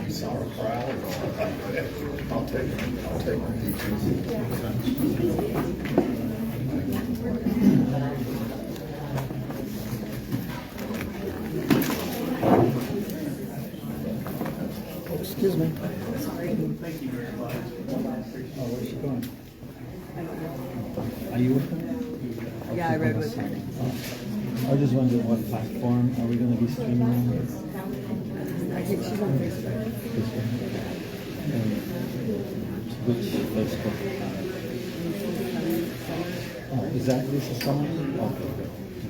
Sauerkraut. I'll take peaches. Excuse me. Sorry. Thank you very much. Oh, where's she going? Are you with them? Yeah, I read with her. I was just wondering what platform are we going to be streaming on? I think she's on Facebook. And which Facebook? Oh, is that Lisa Song? Okay, good.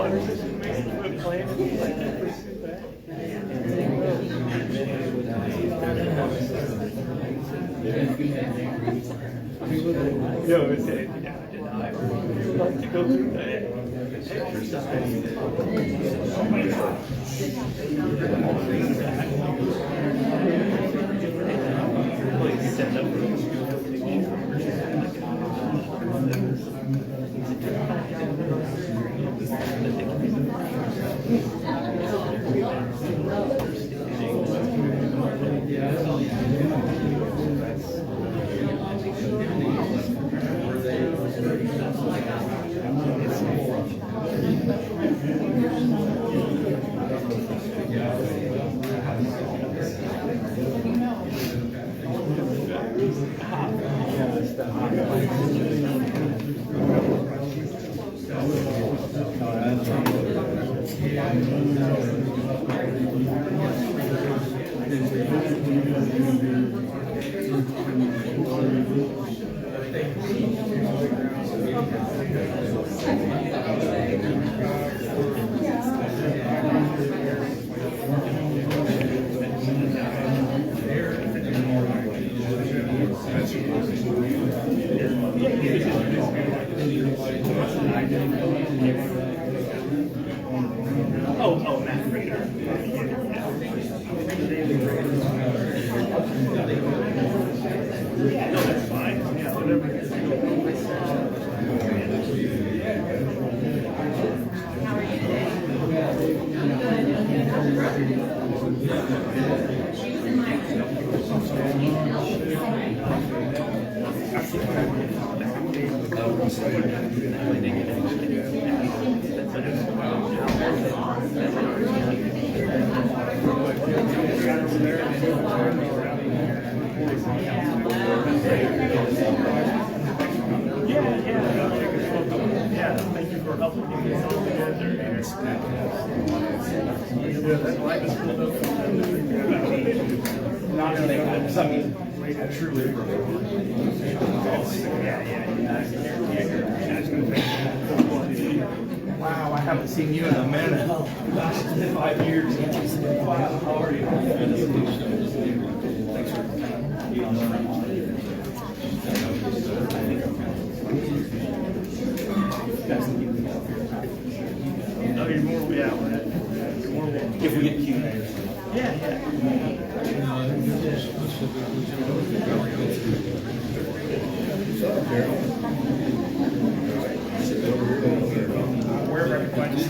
No, it's a, yeah, I did not. Would like to go through that. Oh, Matt Frater. Yeah, no, that's fine. Yeah, whatever. Yeah, thank you for helping me get all together. Not truly. Wow, I haven't seen you in a minute. Gosh, it's been 5 years. Wow, how are you? Thanks No, you're more, yeah, you're more welcome. If we get Q&A. Yeah. Wherever I can find you.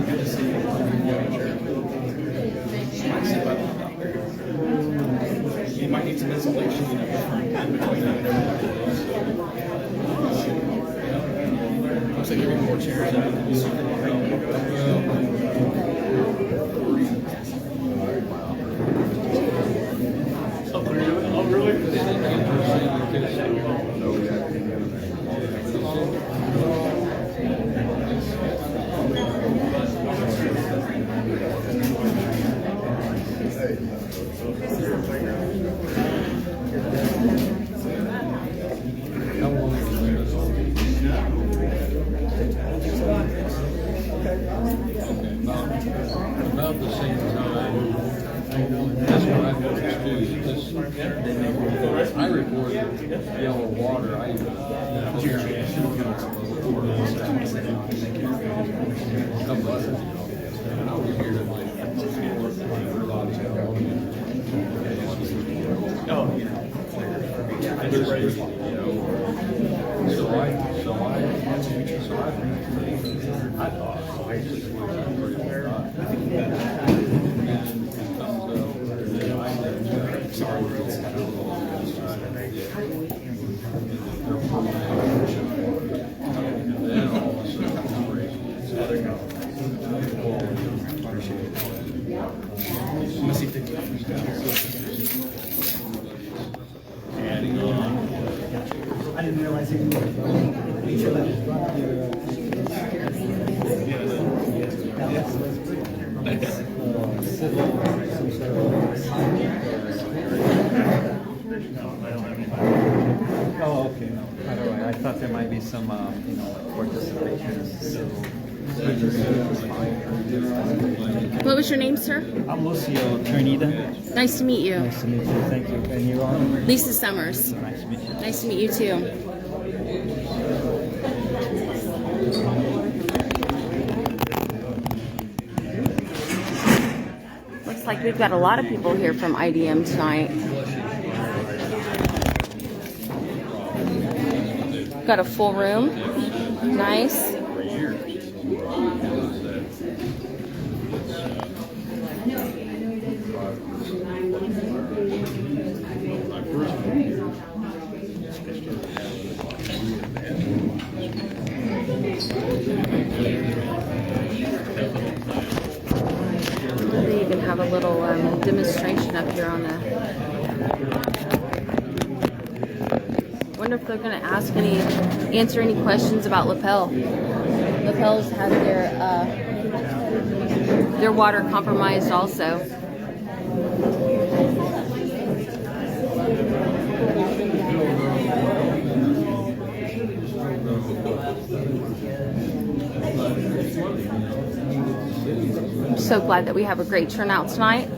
Good to see you. You might need some insulation, Looks like you're more chairs Oh, really? About the same time, that's what I've noticed too. This, I reported yellow water. I couple others, and I was here to I thought I just I didn't realize it. Oh, okay. By the way, I thought there might be some, like court participation. What was your name, sir? I'm Lucio, attorney then. Nice to meet you. Nice to meet you. Thank you. And you are? Lisa Summers. Nice to meet you. Nice to meet you too. Looks like we've got a lot of people here from IDEM tonight. Got a full room. Nice. They even have a little demonstration up here on the. Wonder if they're going to answer any questions about Lapel. Lapel's had their water compromised also. I'm so glad that we have a great turnout tonight.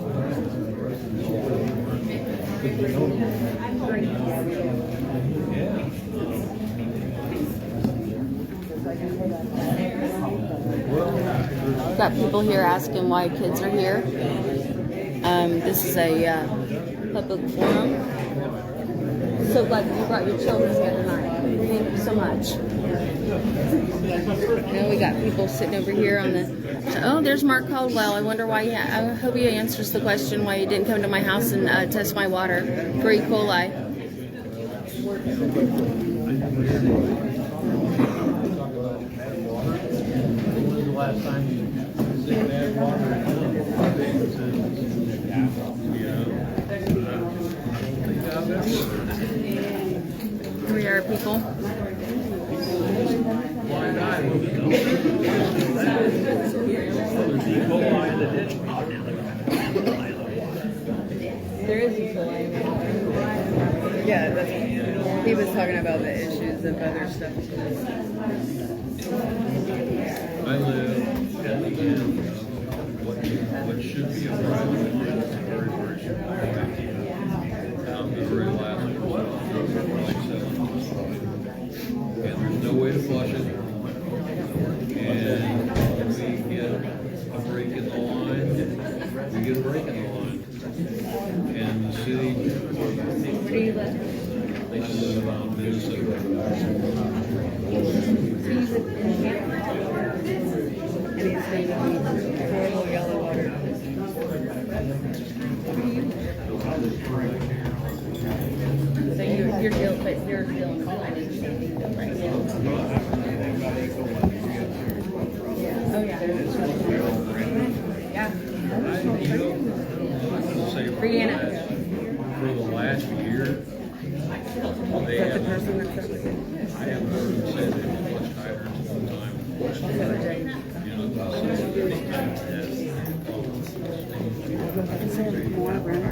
Got people here asking why kids are here. This is a public forum. So glad that you brought your children here tonight. Thank you so much. Now we got people sitting over here on the. Oh, there's Mark Caldwell. I wonder why. I hope he answers the question why he didn't come to my house and test my water for E. coli. Last time you had water. Here we are, people. There is E. coli. Yeah, that's, he was talking about the issues of other stuff too. I live in what should be a private, very, very small the very last one, like 7 months. And there's no way to flush it. And we get a break in the line, we get a break in the line. And the city, Where do you live? I live on Minnesota. And he's saying horrible yellow water. So you're dealing, but you're dealing with right now. Yeah. Oh yeah. Yeah. Brianna. For the last year, they That's the have, person that's up with it. I haven't heard them say they were much higher all the time. You know, Is there more room or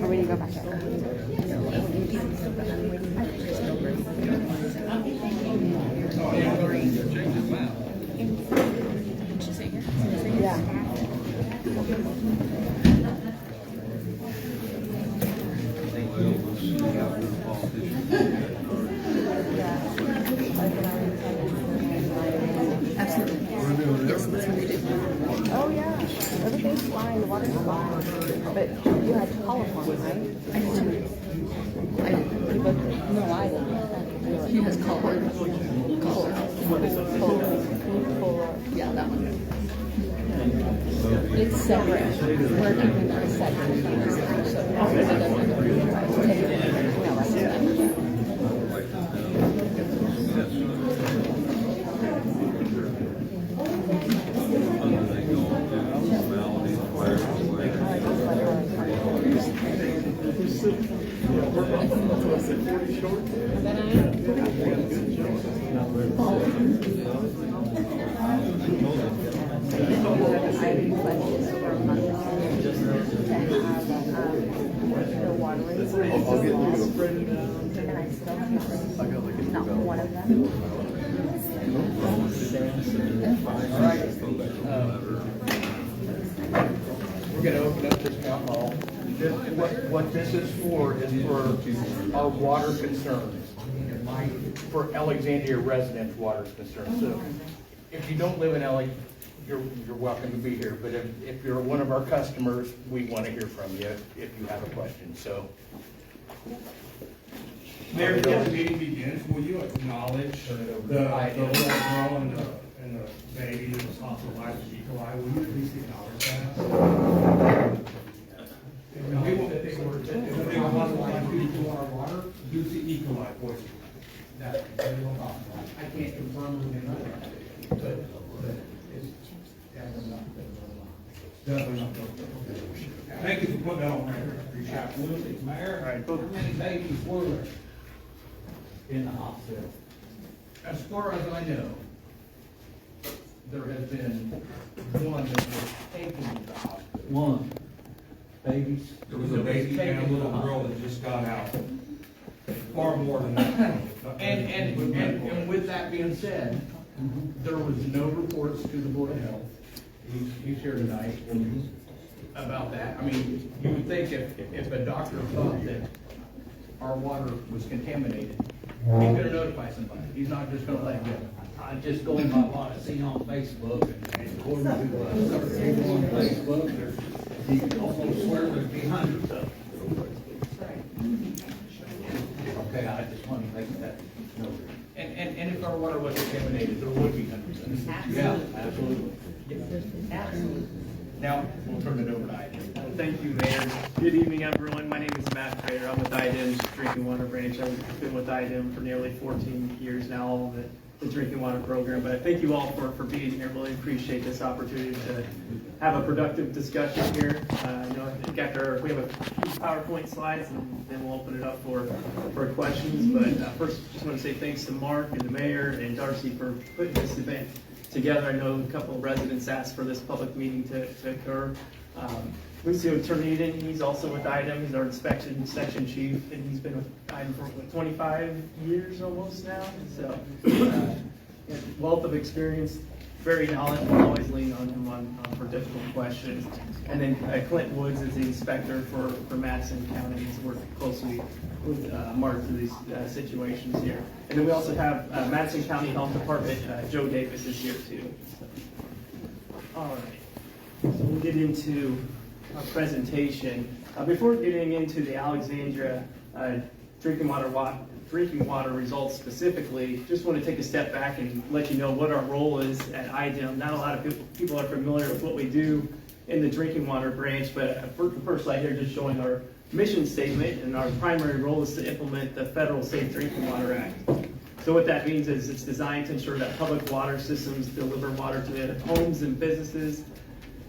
when you go back there? Yeah. Absolutely. Yes, that's what they do. Oh yeah, everything's fine. The water's fine. But you had to call upon it, right? I did too. No, I didn't. She has call her. Yeah, that one. It's separate. We're keeping it separate. So it doesn't take it. No, that's that. Not one of them. We're gonna open up this town hall. What this is for our water concerns, for Alexandria residents' water concerns. So if you don't live in LA, you're welcome to be here, but if you're one of our customers, we want to hear from you if you have a question, so. Mayor, before the meeting begins, will you acknowledge the little girl and the baby that was hospitalized with E. coli? Will you at least acknowledge that? When they were hospitalized due to our water, due to E. coli poisoning. I can't confirm who they are, but it's definitely not. Definitely not. Thank you for putting that on record. Appreciate it. Mayor, how many babies were there in the hospital? As far as I know, there has been one that was taken to the hospital. One. Babies? There was a baby and a little girl that just got out. Far more than that. And with that being said, there was no reports to the Board of Health. He's here tonight about that. I mean, you would think if a doctor thought that our water was contaminated, he could have notified somebody. He's not just gonna let it go. I just going by what I seen on Facebook, and according to certain people on Facebook, you can almost swear there'd be hundreds of them. Okay, I just want to make that note. And if our water was contaminated, there would be hundreds of them. Yeah, absolutely. Now, we'll turn it over to IDEM. Thank you, Mayor. Good evening, everyone. My name is Matt Prater. I'm with IDEM's Drinking Water Branch. I've been with IDEM for nearly 14 years now, all of the drinking water program. But I thank you all for being here. Really appreciate this opportunity to have a productive discussion here. We have a few PowerPoint slides, and then we'll open it up for questions. But first, just want to say thanks to Mark and the Mayor and Darcy for putting this event together. I know a couple of residents asked for this public meeting to occur. Lucio Terniden, he's also with IDEM. He's our inspection section chief, and he's been with IDEM for 25 years almost now. So, wealth of experience, very knowledgeable. Always lean on him for difficult questions. And then Clint Woods is the inspector for Madison County. He's worked closely with Mark through these situations here. And then we also have Madison County Health Department. Joe Davis is here too. So, all right. So we'll get into our presentation. Before getting into the Alexandria drinking water results specifically, just want to take a step back and let you know what our role is at IDEM. Not a lot of people are familiar with what we do in the drinking water branch, but the first slide here just showing our mission statement, and our primary role is to implement the Federal Safe Drinking Water Act. So what that means is it's designed to ensure that public water systems deliver water to the homes and businesses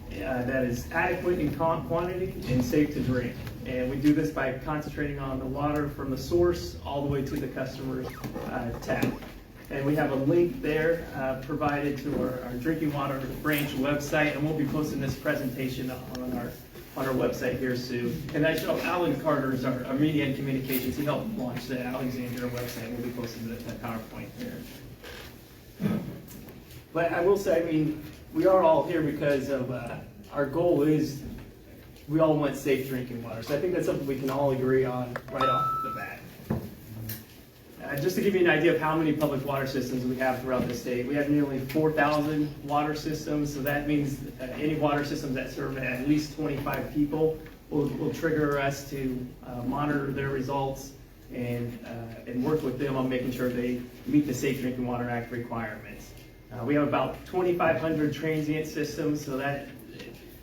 that is adequate in quantity and safe to drink. And we do this by concentrating on the water from the source all the way to the customer's tap. And we have a link there provided to our drinking water branch website, and we'll be posting this presentation on our website here soon. And I show Alan Carter's our media and communications. He helped launch the Alexandria website. We'll be posting that PowerPoint there. But I will say, I mean, we are all here because of our goal is we all want safe drinking water. So I think that's something we can all agree on right off the bat. Just to give you an idea of how many public water systems we have throughout the state, we have nearly 4,000 water systems. So that means any water systems that serve at least 25 people will trigger us to monitor their results and work with them on making sure they meet the Safe Drinking Water Act requirements. We have about 2,500 transient systems, so that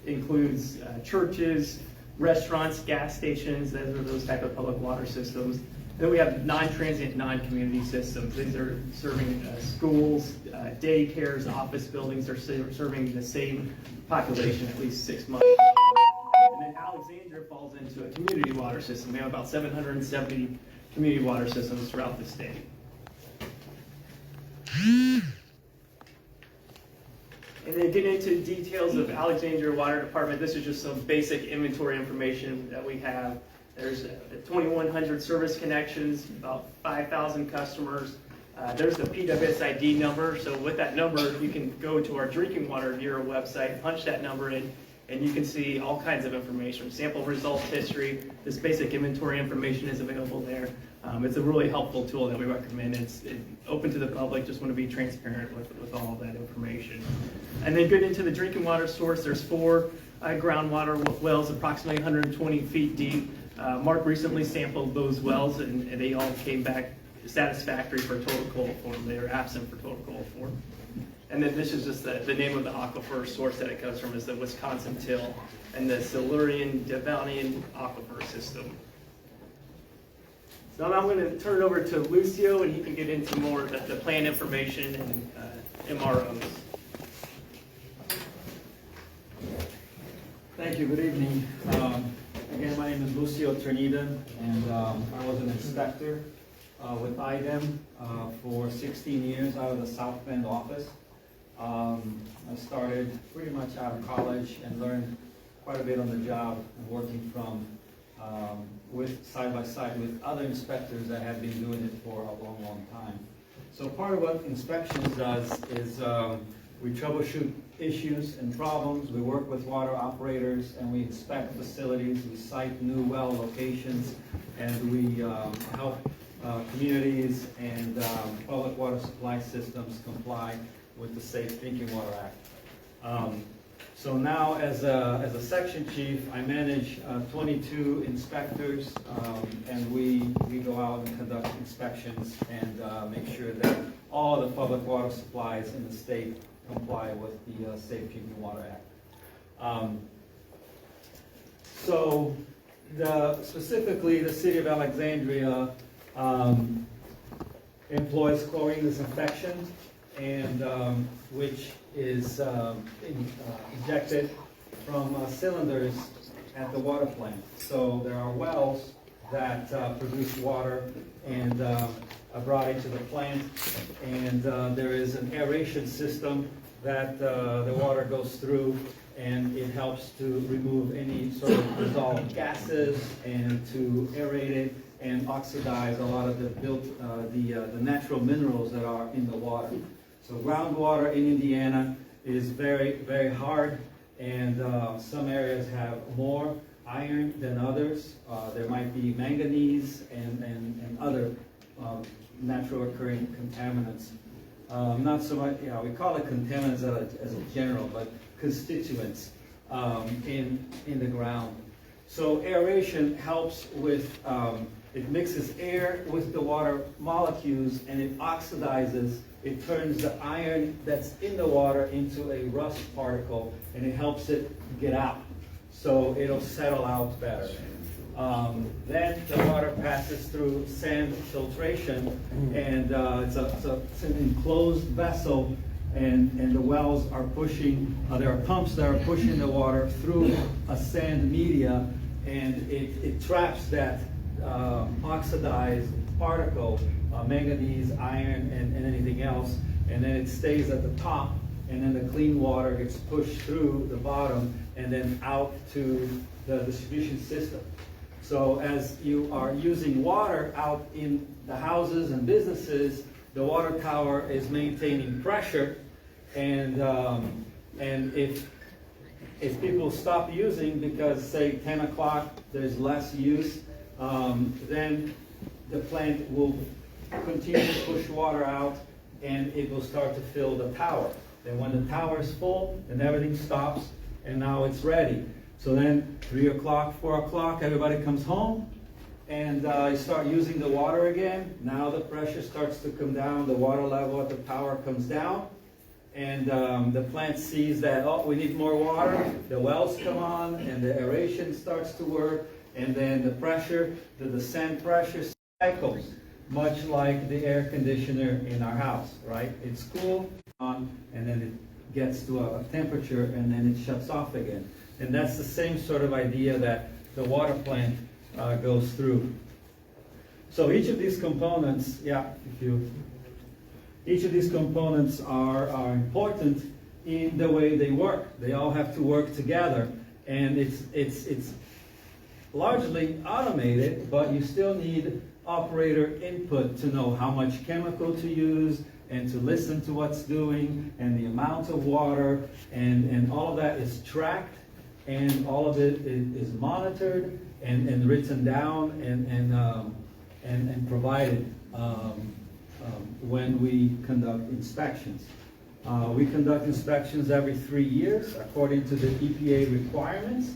includes churches, restaurants, gas stations. Those are those type of public water systems. Then we have non-transient, non-community systems. These are serving schools, daycares, office buildings. They're serving the same population at least 6 months. And then Alexandria falls into a community water system. We have about 770 community water systems throughout the state. And then getting into details of Alexandria Water Department, this is just some basic inventory information that we have. There's 2,100 service connections, about 5,000 customers, There's the PFAS ID number. So with that number, you can go to our Drinking Water Bureau website, punch that number in, and you can see all kinds of information, sample results history. This basic inventory information is available there. It's a really helpful tool that we recommend. It's open to the public, just want to be transparent with all of that information. And then getting into the drinking water source, there's 4 groundwater wells approximately 120 feet deep. Mark recently sampled those wells and they all came back satisfactory for total coliform. They are absent for total coliform. And then this is just the name of the aquifer source that it comes from is the Wisconsin Till and the Silurian Devonian aquifer system. So now I'm going to turn it over to Lucio and he can get into more of the plan information and MROs. Thank you, good evening. Again, my name is Lucio Trinidad, and I was an inspector with IDEM for 16 years out of the South Bend office. I started pretty much out of college and learned quite a bit on the job, working from with side by side with other inspectors that have been doing it for a long, long time. So part of what inspections does is we troubleshoot issues and problems. We work with water operators and we inspect facilities. We site new well locations, and we help communities and public water supply systems comply with the Safe Drinking Water Act. So now as a section chief, I manage 22 inspectors, and we go out and conduct inspections and make sure that all the public water supplies in the state comply with the Safe Drinking Water Act. So specifically the city of Alexandria employs chlorine disinfection, and which is injected from cylinders at the water plant. So there are wells that produce water and are brought into the plant, and there is an aeration system that the water goes through, and it helps to remove any sort of dissolved gases and to aerate it and oxidize a lot of the natural minerals that are in the water. So groundwater in Indiana is very, very hard, and some areas have more iron than others. There might be manganese and other natural occurring contaminants. Not so much, we call it contaminants as a general, but constituents in the ground. So aeration helps with, it mixes air with the water molecules and it oxidizes. It turns the iron that's in the water into a rust particle, and it helps it get out. So it'll settle out better. Then the water passes through sand filtration, and it's an enclosed vessel, and the wells are pushing, there are pumps that are pushing the water through a sand media, and it traps that oxidized particle, manganese, iron, and anything else, and then it stays at the top, and then the clean water gets pushed through the bottom and then out to the distribution system. So as you are using water out in the houses and businesses, the water tower is maintaining pressure, and if people stop using because, say, 10 o'clock, there's less use, then the plant will continue to push water out, and it will start to fill the tower. Then when the tower is full, then everything stops, and now it's ready. So then 3 o'clock, 4 o'clock, everybody comes home, and you start using the water again. Now the pressure starts to come down, the water level at the tower comes down, and the plant sees that, oh, we need more water. The wells come on, and the aeration starts to work, and then the pressure, the descent pressure cycles, much like the air conditioner in our house, right? It's cool on, and then it gets to a temperature, and then it shuts off again. And that's the same sort of idea that the water plant goes through. So each of these components, each of these components are important in the way they work. They all have to work together, and it's largely automated, but you still need operator input to know how much chemical to use and to listen to what's doing and the amount of water, and all of that is tracked, and all of it is monitored and written down and provided when we conduct inspections. We conduct inspections every 3 years according to the EPA requirements.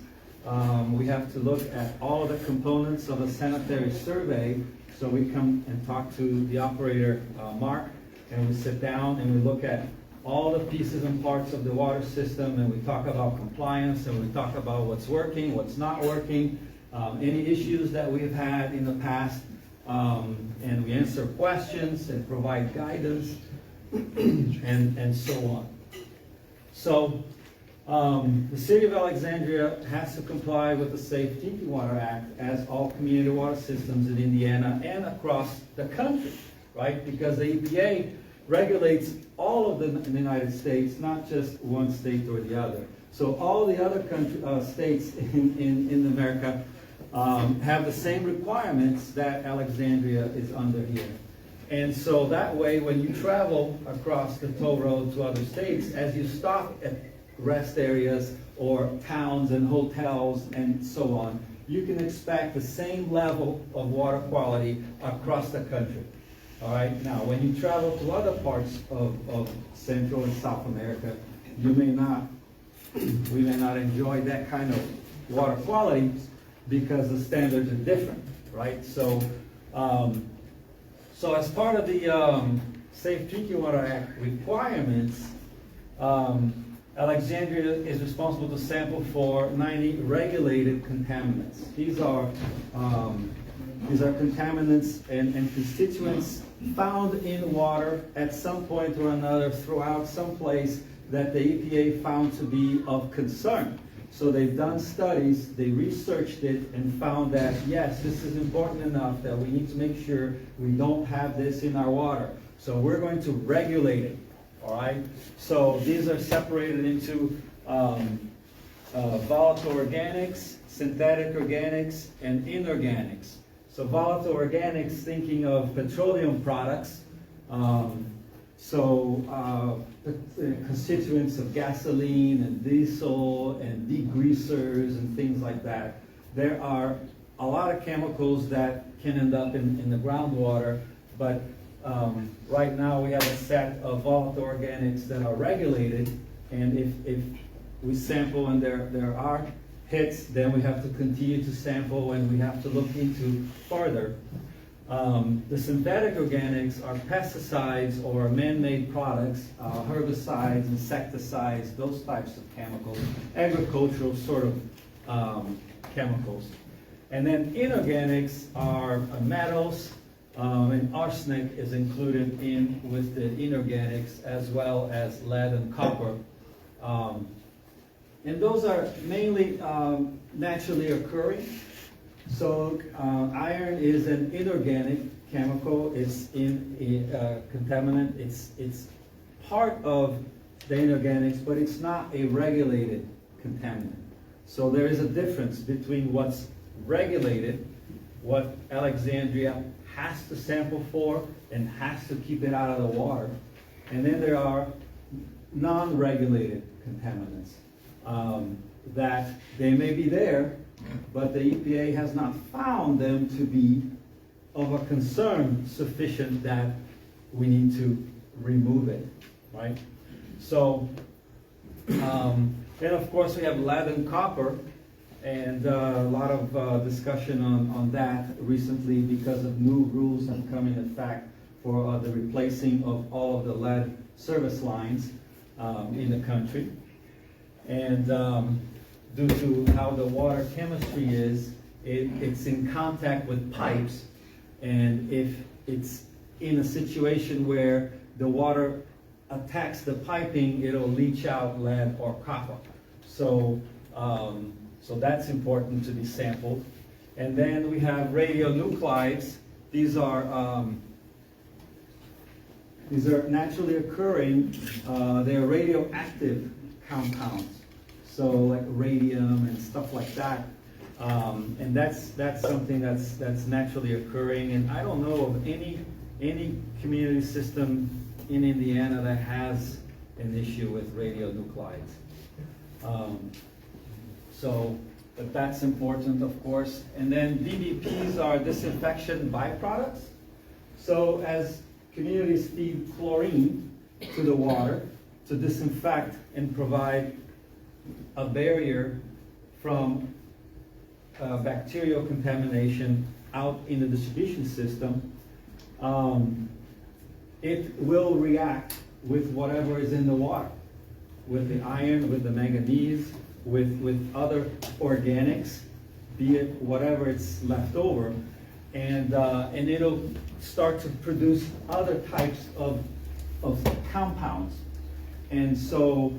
We have to look at all of the components of a sanitary survey. So we come and talk to the operator, Mark, and we sit down and we look at all the pieces and parts of the water system, and we talk about compliance, and we talk about what's working, what's not working, any issues that we've had in the past, and we answer questions and provide guidance and so on. So the City of Alexandria has to comply with the Safe Drinking Water Act, as all community water systems in Indiana and across the country, right? Because the EPA regulates all of the United States, not just one state or the other. So all the other states in America have the same requirements that Alexandria is under here. And so that way, when you travel across the toll road to other states, as you stop at rest areas or towns and hotels and so on, you can expect the same level of water quality across the country. All right. Now, when you travel to other parts of Central and South America, we may not enjoy that kind of water quality because the standards are different, right? So, so as part of the Safe Drinking Water Act requirements, Alexandria is responsible to sample for 90 regulated contaminants. These are contaminants and constituents found in water at some point or another throughout some place that the EPA found to be of concern. So they've done studies, they researched it, and found that, yes, this is important enough that we need to make sure we don't have this in our water. So we're going to regulate it, all right? So these are separated into volatile organics, synthetic organics, and inorganics. So volatile organics, thinking of petroleum products, constituents of gasoline and diesel and degreasers and things like that. There are a lot of chemicals that can end up in the groundwater, but right now we have a set of volatile organics that are regulated, and if we sample and there are hits, then we have to continue to sample and we have to look into further. The synthetic organics are pesticides or man-made products, herbicides, insecticides, those types of chemicals, agricultural sort of chemicals. And then inorganics are metals, and arsenic is included in with the inorganics, as well as lead and copper. And those are mainly naturally occurring. So iron is an inorganic chemical. It's in a contaminant. It's part of the inorganics, but it's not a regulated contaminant. So there is a difference between what's regulated, what Alexandria has to sample for and has to keep it out of the water, and then there are non-regulated contaminants that they may be there, but the EPA has not found them to be of a concern sufficient that we need to remove it, right? So, then of course we have lead and copper, and a lot of discussion on that recently because of new rules that come in effect for the replacing of all of the lead service lines in the country. And due to how the water chemistry is, it's in contact with pipes, and if it's in a situation where the water attacks the piping, it'll leach out lead or copper. So, so that's important to be sampled. And then we have radionuclides. These are naturally occurring, they're radioactive compounds. So like radium and stuff like that. And that's something that's naturally occurring, and I don't know of any community system in Indiana that has an issue with radionuclides. But that's important, of course. And then DBPs are disinfection byproducts. So as communities feed chlorine to the water to disinfect and provide a barrier from bacterial contamination out in the distribution system, it will react with whatever is in the water, with the iron, with the manganese, with other organics, be it whatever it's left over, and it'll start to produce other types of compounds. And so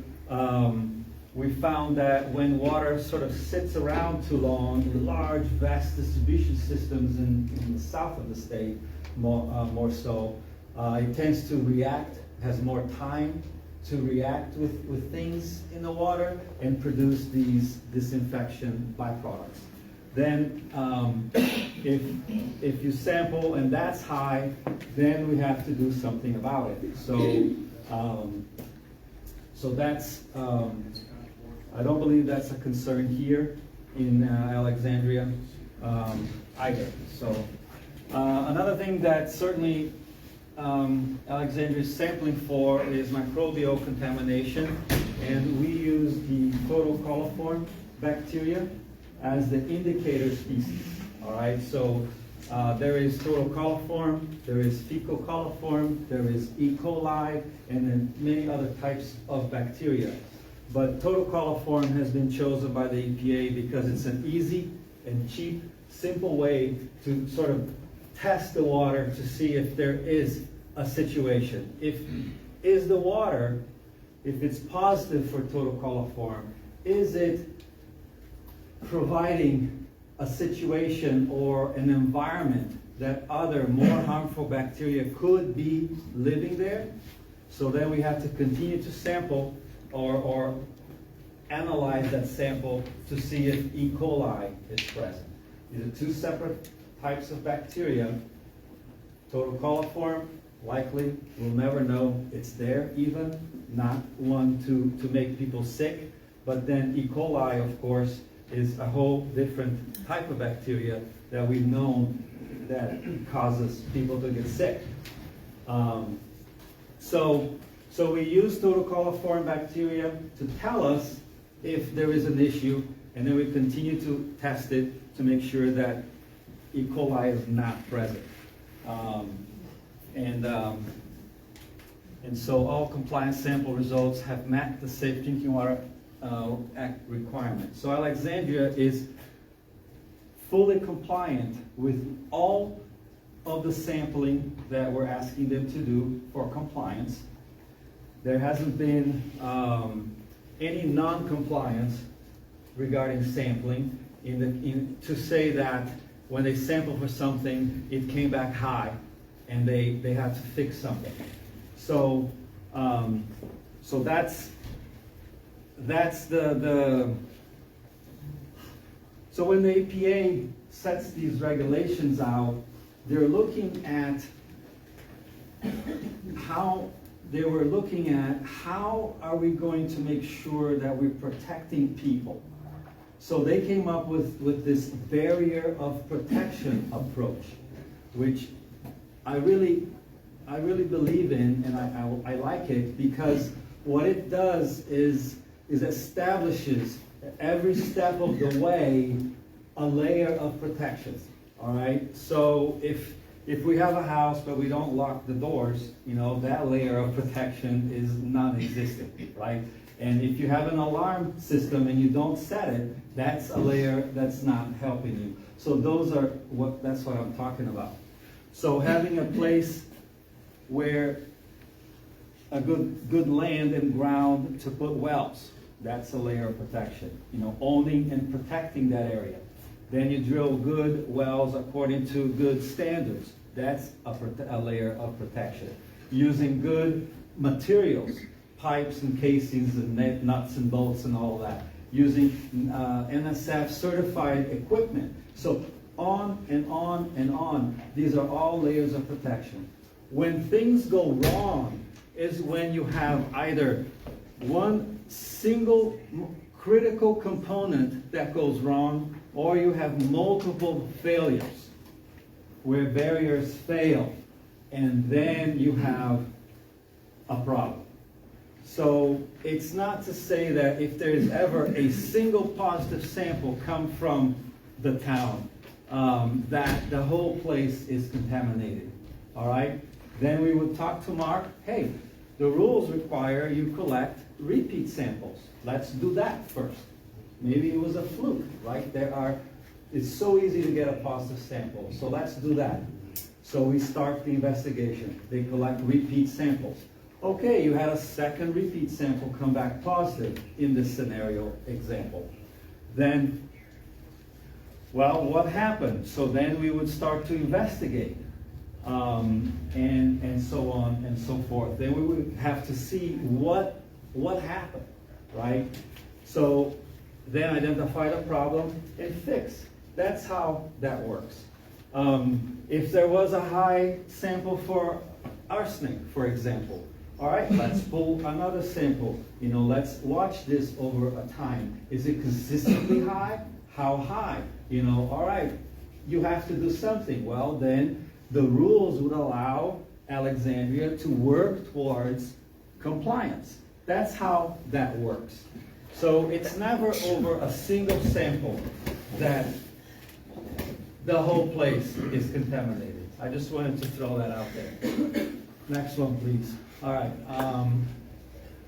we found that when water sort of sits around too long in large, vast distribution systems in the south of the state, more so, it tends to react, has more time to react with things in the water and produce these disinfection byproducts. Then if you sample and that's high, then we have to do something about it. So that's, I don't believe that's a concern here in Alexandria either. So another thing that certainly Alexandria is sampling for is microbial contamination, and we use the photocoliform bacteria as the indicator species. All right, so there is photocoliform, there is fecal coliform, there is E. coli, and then many other types of bacteria. But photocoliform has been chosen by the EPA because it's an easy and cheap, simple way to sort of test the water to see if there is a situation. Is the water, if it's positive for photocoliform, is it providing a situation or an environment that other more harmful bacteria could be living there? So then we have to continue to sample or analyze that sample to see if E. coli is present. These are two separate types of bacteria. Photocoliform, likely, we'll never know it's there even, not one to make people sick. But then E. coli, of course, is a whole different type of bacteria that we've known that causes people to get sick. So we use photocoliform bacteria to tell us if there is an issue, and then we continue to test it to make sure that E. coli is not present. And so all compliance sample results have met the Safe Drinking Water Act requirements. So Alexandria is fully compliant with all of the sampling that we're asking them to do for compliance. There hasn't been any non-compliance regarding sampling to say that when they sample for something, it came back high and they had to fix something. So so that's the so when the EPA sets these regulations out, they're looking at how are we going to make sure that we're protecting people. So they came up with this barrier of protection approach, which I really believe in, and I like it, because what it does is establishes every step of the way a layer of protection. All right. So if we have a house but we don't lock the doors, that layer of protection is non-existent, right? And if you have an alarm system and you don't set it, that's a layer that's not helping you. So that's what I'm talking about. So having a place where a good land and ground to put wells, that's a layer of protection. Owning and protecting that area. Then you drill good wells according to good standards. That's a layer of protection. Using good materials, pipes and casings and nuts and bolts and all that. using NSF certified equipment. So on and on and on. These are all layers of protection. When things go wrong is when you have either one single critical component that goes wrong, or you have multiple failures where barriers fail, and then you have a problem. So it's not to say that if there's ever a single positive sample come from the town, that the whole place is contaminated, all right? Then we would talk to Mark, hey, the rules require you collect repeat samples. Let's do that first. Maybe it was a fluke, right? It's so easy to get a positive sample, so let's do that. So we start the investigation. They collect repeat samples. Okay, you had a second repeat sample come back positive in this scenario example. Then, well, what happened? So then we would start to investigate, and so on and so forth. Then we would have to see what happened, right? So then identify the problem and fix. That's how that works. If there was a high sample for arsenic, for example, all right, let's pull another sample. Let's watch this over a time. Is it consistently high? How high? All right, you have to do something. Well, then the rules would allow Alexandria to work towards compliance. That's how that works. So it's never over a single sample that the whole place is contaminated. I just wanted to throw that out there. Next one, please. All right.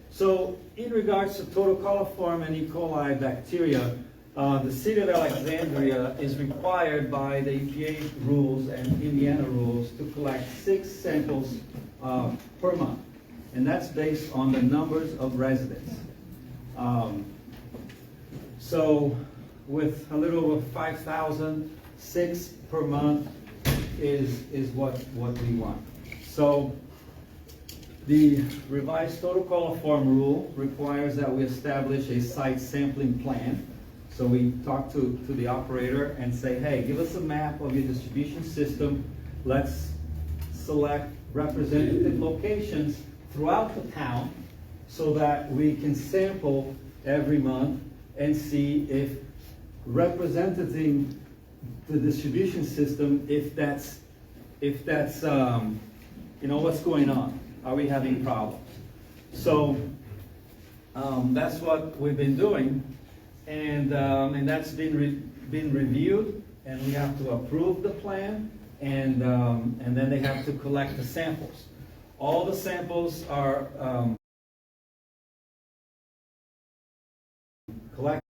So in regards to total coliform and E. coli bacteria, the city of Alexandria is required by the EPA rules and Indiana rules to collect 6 samples per month. And that's based on the numbers of residents. So with a little over 5,000, 6 per month is what we want. So the revised total coliform rule requires that we establish a site sampling plan. So we talk to the operator and say, hey, give us a map of your distribution system. Let's select representative locations throughout the town so that we can sample every month and see if representing the distribution system, if that's what's going on. Are we having problems? So that's what we've been doing, and that's been reviewed, and we have to approve the plan, and then they have to collect the samples. All the samples are collected